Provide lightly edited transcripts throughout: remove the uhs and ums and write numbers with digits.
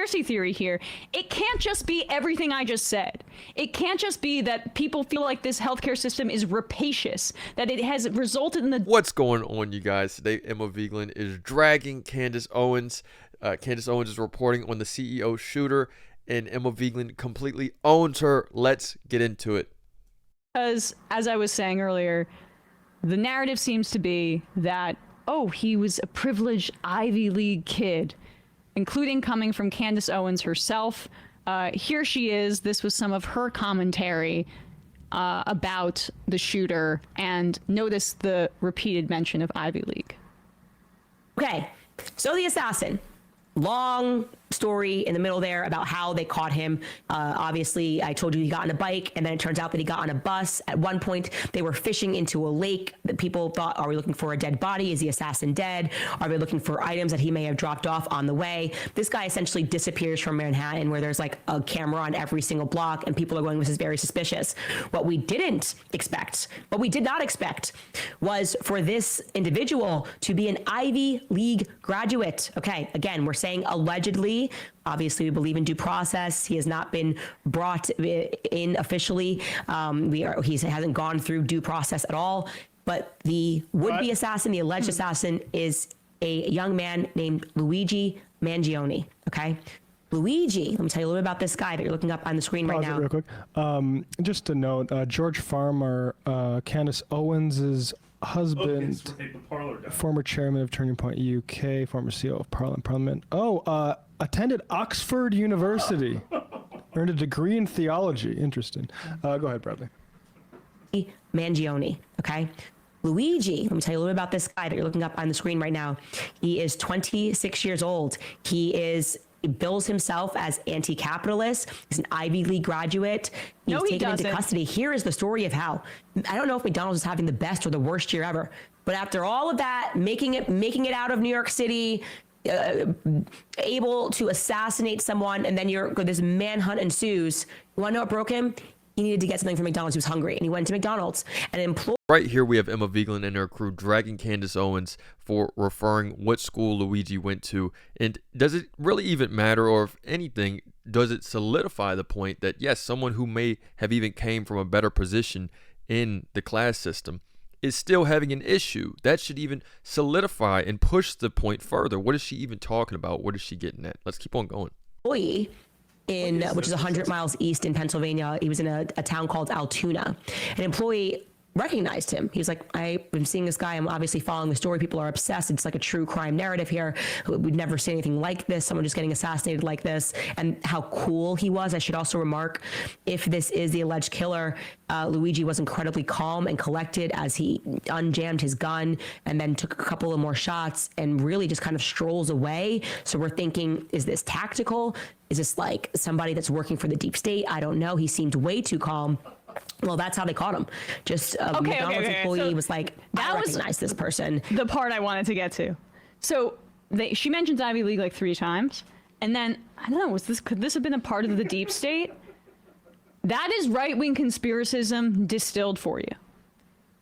conspiracy theory here. It can't just be everything I just said. It can't just be that people feel like this healthcare system is rapacious, that it has resulted in the... What's going on, you guys? Today, Emma Vigeland is dragging Candace Owens. Candace Owens is reporting on the CEO shooter, and Emma Vigeland completely owns her. Let's get into it. Because, as I was saying earlier, the narrative seems to be that, oh, he was a privileged Ivy League kid, including coming from Candace Owens herself. Here she is. This was some of her commentary about the shooter, and notice the repeated mention of Ivy League. Okay, so the assassin. Long story in the middle there about how they caught him. Obviously, I told you he got on a bike, and then it turns out that he got on a bus. At one point, they were fishing into a lake that people thought, are we looking for a dead body? Is the assassin dead? Are they looking for items that he may have dropped off on the way? This guy essentially disappears from Manhattan, where there's like a camera on every single block, and people are going, this is very suspicious. What we did not expect was for this individual to be an Ivy League graduate. Okay, again, we're saying allegedly. Obviously, we believe in due process. He has not been brought in officially. He hasn't gone through due process at all. But the would-be assassin, the alleged assassin, is a young man named Luigi Mangione. Okay, Luigi. Let me tell you a little bit about this guy that you're looking up on the screen right now. Real quick. Just to note, George Farmer, Candace Owens' husband, former chairman of Turning Point UK, former CEO of Parliament. Attended Oxford University. Earned a degree in theology. Interesting. Go ahead, Bradley. Mangione, okay? Luigi, let me tell you a little bit about this guy that you're looking up on the screen right now. He is 26 years old. He bills himself as anti-capitalist. He's an Ivy League graduate. He's taken into custody. Here is the story of how. I don't know if McDonald's is having the best or the worst year ever, but after all of that, making it out of New York City, able to assassinate someone, and then this manhunt ensues. You want to know what broke him? He needed to get something from McDonald's. He was hungry, and he went to McDonald's. Right here, we have Emma Vigeland and her crew dragging Candace Owens for referring what school Luigi went to. And does it really even matter, or if anything, does it solidify the point that, yes, someone who may have even came from a better position in the class system is still having an issue? That should even solidify and push the point further. What is she even talking about? What is she getting at? Let's keep on going. Which is 100 miles east in Pennsylvania. He was in a town called Altoona. An employee recognized him. He was like, I've been seeing this guy. I'm obviously following the story. People are obsessed. It's like a true crime narrative here. We've never seen anything like this. Someone just getting assassinated like this, and how cool he was. I should also remark, if this is the alleged killer, Luigi was incredibly calm and collected as he unjammed his gun and then took a couple of more shots and really just kind of strolls away. So we're thinking, is this tactical? Is this like somebody that's working for the deep state? I don't know. He seemed way too calm. Well, that's how they caught him. Just a McDonald's employee was like, I recognize this person. The part I wanted to get to. So she mentions Ivy League like 3 times. And then, I don't know, could this have been a part of the deep state? That is right-wing conspiracism distilled for you.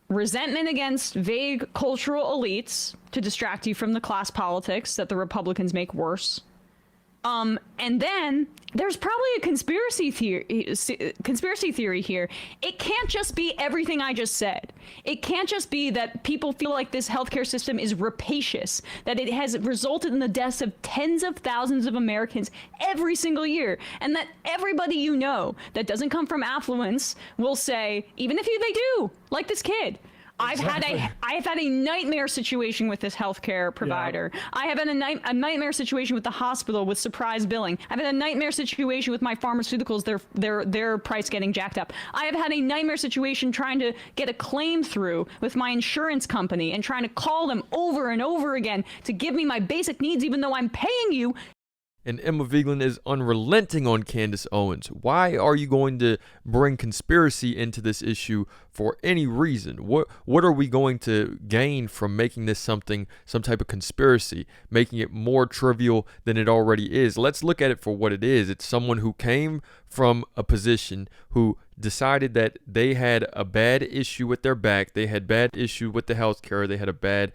Resentment against vague cultural elites to distract you from the class politics that the Republicans make worse. And then there's probably a conspiracy theory here. It can't just be everything I just said. It can't just be that people feel like this healthcare system is rapacious, that it has resulted in the deaths of tens of thousands of Americans every single year, and that everybody you know that doesn't come from affluence will say, even if they do, like this kid, I have had a nightmare situation with this healthcare provider. Yeah. I have had a nightmare situation with the hospital with surprise billing. I've had a nightmare situation with my pharmaceuticals, their price getting jacked up. I have had a nightmare situation trying to get a claim through with my insurance company and trying to call them over and over again to give me my basic needs, even though I'm paying you. And Emma Vigeland is unrelenting on Candace Owens. Why are you going to bring conspiracy into this issue for any reason? What are we going to gain from making this some type of conspiracy, making it more trivial than it already is? Let's look at it for what it is. It's someone who came from a position, who decided that they had a bad issue with their back, they had bad issue with the healthcare, they had a bad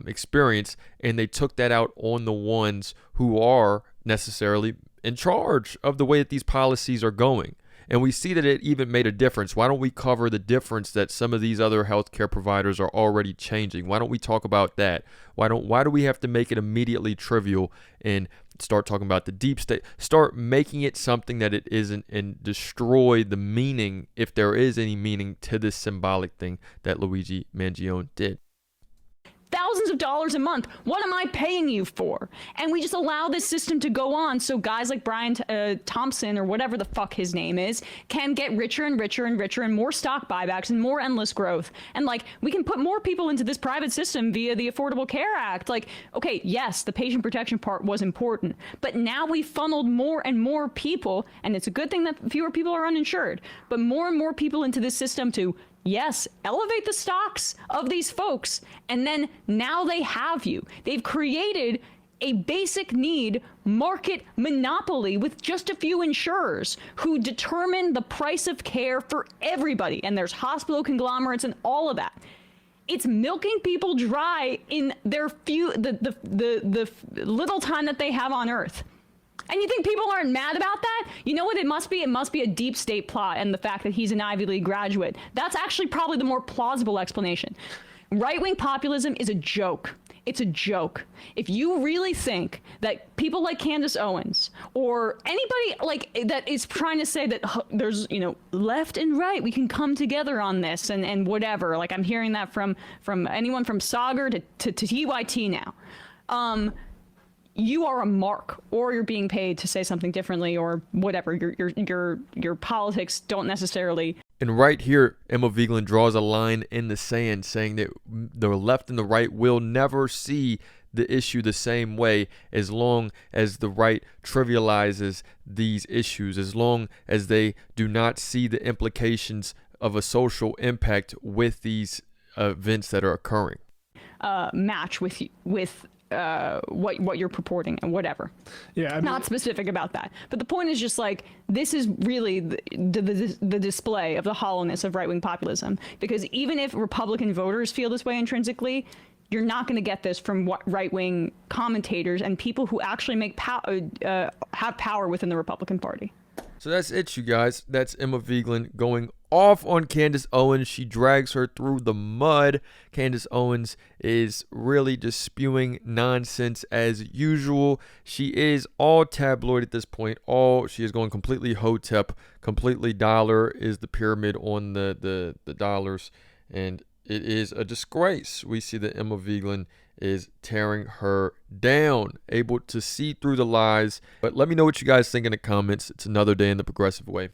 experience, and they took that out on the ones who are necessarily in charge of the way that these policies are going. And we see that it even made a difference. Why don't we cover the difference that some of these other healthcare providers are already changing? Why don't we talk about that? Why do we have to make it immediately trivial and start talking about the deep state? Start making it something that it isn't and destroy the meaning, if there is any meaning, to this symbolic thing that Luigi Mangione did. Thousands of dollars a month. What am I paying you for? And we just allow this system to go on so guys like Brian Thompson, or whatever the fuck his name is, can get richer and richer and richer, and more stock buybacks and more endless growth. And like, we can put more people into this private system via the Affordable Care Act. Like, okay, yes, the patient protection part was important, but now we funneled more and more people, and it's a good thing that fewer people are uninsured, but more and more people into this system to, yes, elevate the stocks of these folks, and then now they have you. They've created a basic need market monopoly with just a few insurers who determine the price of care for everybody, and there's hospital conglomerates and all of that. It's milking people dry in their the little time that they have on Earth. And you think people aren't mad about that? You know what it must be? It must be a deep state plot, and the fact that he's an Ivy League graduate. That's actually probably the more plausible explanation. Right-wing populism is a joke. It's a joke. If you really think that people like Candace Owens, or anybody like that is trying to say that there's, left and right, we can come together on this and whatever. Like, I'm hearing that from anyone from Sagar to TYT now. You are a mark, or you're being paid to say something differently, or whatever. Your politics don't necessarily. And right here, Emma Vigeland draws a line in the sand, saying that the left and the right will never see the issue the same way as long as the right trivializes these issues, as long as they do not see the implications of a social impact with these events that are occurring. Match with what you're purporting and whatever. Yeah, I mean, not specific about that, but the point is just like, this is really the display of the hollowness of right-wing populism, because even if Republican voters feel this way intrinsically, you're not going to get this from right-wing commentators and people who actually make have power within the Republican Party. So that's it, you guys. That's Emma Vigeland going off on Candace Owens. She drags her through the mud. Candace Owens is really just spewing nonsense as usual. She is all tabloid at this point. She is going completely hotep, completely dollar is the pyramid on the dollars, and it is a disgrace. We see that Emma Vigeland is tearing her down, able to see through the lies. But let me know what you guys think in the comments. It's another day in the progressive way.